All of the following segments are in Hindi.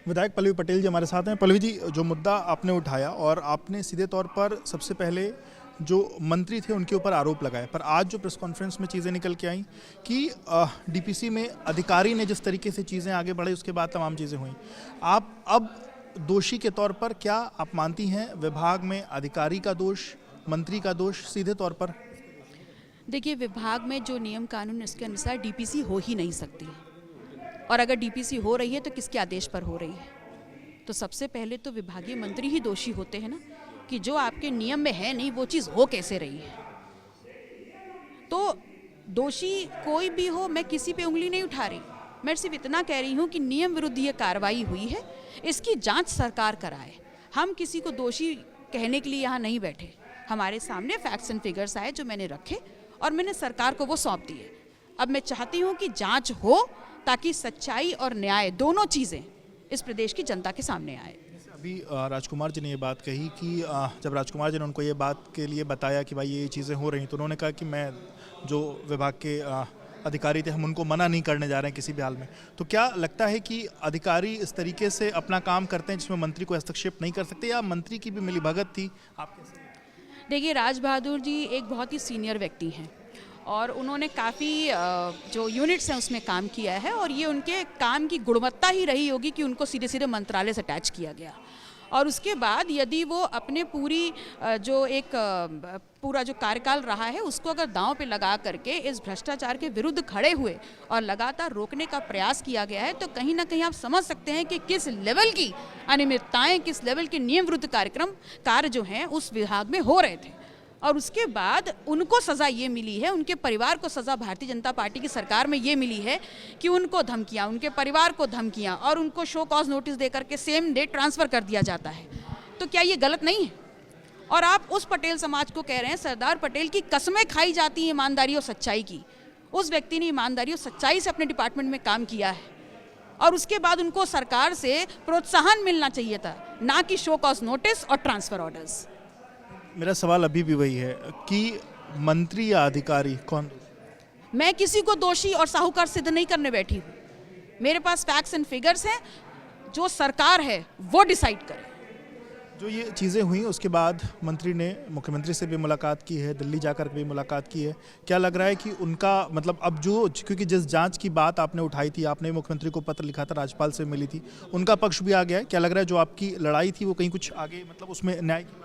विधायक पल्लवी पटेल जी हमारे साथ हैं। पल्लवी जी, जो मुद्दा आपने उठाया और आपने सीधे तौर पर सबसे पहले जो मंत्री थे उनके ऊपर आरोप लगाए, पर आज जो प्रेस कॉन्फ्रेंस में चीज़ें निकल के आई कि डीपीसी में अधिकारी ने जिस तरीके से चीज़ें आगे बढ़ी उसके बाद तमाम चीज़ें हुई। आप अब दोषी के तौर पर क्या आप मानती हैं विभाग में अधिकारी का दोष, मंत्री का दोष सीधे तौर पर? देखिए, विभाग में जो नियम कानून इसके अनुसार डीपीसी हो ही नहीं सकती, और अगर डीपीसी हो रही है तो किसके आदेश पर हो रही है? तो सबसे पहले तो विभागीय मंत्री ही दोषी होते हैं ना, कि जो आपके नियम में है नहीं वो चीज़ हो कैसे रही है। तो दोषी कोई भी हो, मैं किसी पे उंगली नहीं उठा रही, मैं सिर्फ इतना कह रही हूँ कि नियम विरुद्ध ये कार्रवाई हुई है, इसकी जांच सरकार कराए। हम किसी को दोषी कहने के लिए यहाँ नहीं बैठे, हमारे सामने फैक्ट्स एंड फिगर्स आए जो मैंने रखे और मैंने सरकार को वो सौंप दिए। अब मैं चाहती हूँ कि जांच हो ताकि सच्चाई और न्याय दोनों चीज़ें इस प्रदेश की जनता के सामने आए। अभी राजकुमार जी ने ये बात कही कि जब राजकुमार जी ने उनको ये बात के लिए बताया कि भाई ये चीज़ें हो रही, तो उन्होंने कहा कि मैं जो विभाग के अधिकारी थे हम उनको मना नहीं करने जा रहे हैं किसी भी हाल में। तो क्या लगता है कि अधिकारी इस तरीके से अपना काम करते हैं जिसमें मंत्री को हस्तक्षेप नहीं कर सकते, या मंत्री की भी मिलीभगत थी? आप कैसे? देखिए, राज बहादुर जी एक बहुत ही सीनियर व्यक्ति हैं और उन्होंने काफ़ी जो यूनिट्स हैं उसमें काम किया है, और ये उनके काम की गुणवत्ता ही रही होगी कि उनको सीधे सीधे मंत्रालय से अटैच किया गया। और उसके बाद यदि वो अपने पूरा जो कार्यकाल रहा है उसको अगर दांव पे लगा करके इस भ्रष्टाचार के विरुद्ध खड़े हुए और लगातार रोकने का प्रयास किया गया है, तो कहीं ना कहीं आप समझ सकते हैं कि किस लेवल की अनियमितताएं, किस लेवल के नियम विरुद्ध कार्य जो हैं उस विभाग में हो रहे थे। और उसके बाद उनको सज़ा ये मिली है, उनके परिवार को सज़ा भारतीय जनता पार्टी की सरकार में ये मिली है कि उनको धमकियाँ, उनके परिवार को धमकियाँ और उनको शो कॉज नोटिस देकर के सेम डे ट्रांसफ़र कर दिया जाता है। तो क्या ये गलत नहीं है? और आप उस पटेल समाज को कह रहे हैं सरदार पटेल की कसमें खाई जाती हैं ईमानदारी और सच्चाई की। उस व्यक्ति ने ईमानदारी और सच्चाई से अपने डिपार्टमेंट में काम किया है और उसके बाद उनको सरकार से प्रोत्साहन मिलना चाहिए था, ना कि शो कॉज नोटिस और ट्रांसफ़र ऑर्डर्स। मेरा सवाल अभी भी वही है कि मंत्री या अधिकारी कौन? मैं किसी को दोषी और साहूकार सिद्ध नहीं करने बैठी हूँ। मेरे पास फैक्ट्स एंड फिगर्स हैं, जो सरकार है वो डिसाइड करे। जो ये चीज़ें हुई उसके बाद मंत्री ने मुख्यमंत्री से भी मुलाकात की है, दिल्ली जाकर भी मुलाकात की है। क्या लग रहा है कि उनका मतलब अब क्योंकि जिस जांच की बात आपने उठाई थी, आपने मुख्यमंत्री को पत्र लिखा था, राज्यपाल से मिली थी, उनका पक्ष भी आ गया है? क्या लग रहा है जो आपकी लड़ाई थी वो कहीं कुछ आगे मतलब उसमें न्याय की बात?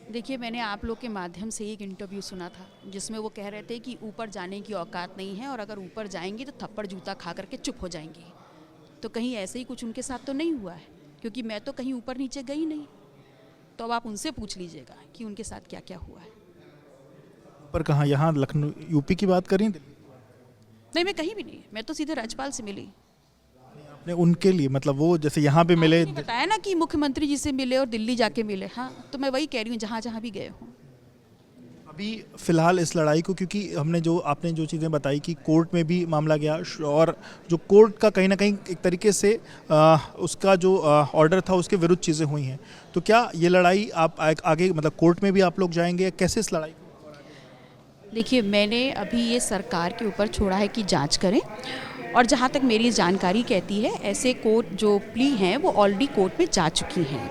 देखिए, मैंने आप लोग के माध्यम से एक इंटरव्यू सुना था जिसमें वो कह रहे थे कि ऊपर जाने की औकात नहीं है और अगर ऊपर जाएंगी तो थप्पड़ जूता खा करके चुप हो जाएंगी। तो कहीं ऐसे ही कुछ उनके साथ तो नहीं हुआ है, क्योंकि मैं तो कहीं ऊपर नीचे गई नहीं। तो अब आप उनसे पूछ लीजिएगा कि उनके साथ क्या क्या हुआ है। पर कहाँ, यहाँ लखनऊ यूपी की बात करें? नहीं, मैं कहीं भी नहीं, मैं तो सीधे राज्यपाल से मिली। आपने उनके लिए मतलब वो जैसे यहाँ पे मिले, बताया ना कि मुख्यमंत्री जी से मिले और दिल्ली जाके मिले। हाँ, तो मैं वही कह रही हूँ जहाँ जहाँ भी गए हों। अभी फिलहाल इस लड़ाई को, क्योंकि आपने जो चीज़ें बताई कि कोर्ट में भी मामला गया और जो कोर्ट का कहीं ना कहीं एक तरीके से उसका जो ऑर्डर था उसके विरुद्ध चीज़ें हुई हैं, तो क्या ये लड़ाई आप आगे मतलब कोर्ट में भी आप लोग जाएंगे? कैसे इस लड़ाई? देखिए, मैंने अभी ये सरकार के ऊपर छोड़ा है कि जांच करें, और जहाँ तक मेरी जानकारी कहती है ऐसे कोर्ट जो प्ली हैं वो ऑलरेडी कोर्ट में जा चुकी हैं।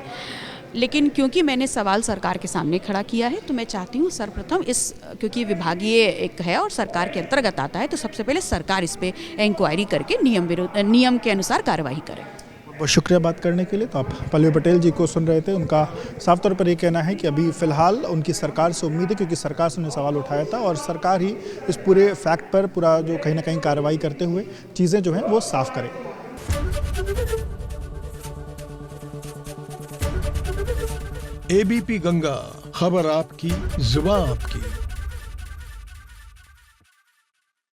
लेकिन क्योंकि मैंने सवाल सरकार के सामने खड़ा किया है तो मैं चाहती हूँ सर्वप्रथम क्योंकि विभागीय एक है और सरकार के अंतर्गत आता है, तो सबसे पहले सरकार इस पे इंक्वायरी करके नियम के अनुसार कार्रवाई करे। बहुत शुक्रिया बात करने के लिए। तो आप पल्लवी पटेल जी को सुन रहे थे। उनका साफ तौर पर ये कहना है कि अभी फ़िलहाल उनकी सरकार से उम्मीद है, क्योंकि सरकार से उन्हें सवाल उठाया था और सरकार ही इस पूरे फैक्ट पर पूरा जो कहीं ना कहीं कार्रवाई करते हुए चीज़ें जो हैं वो साफ करे। एबीपी गंगा, खबर आपकी, जुबान आपकी।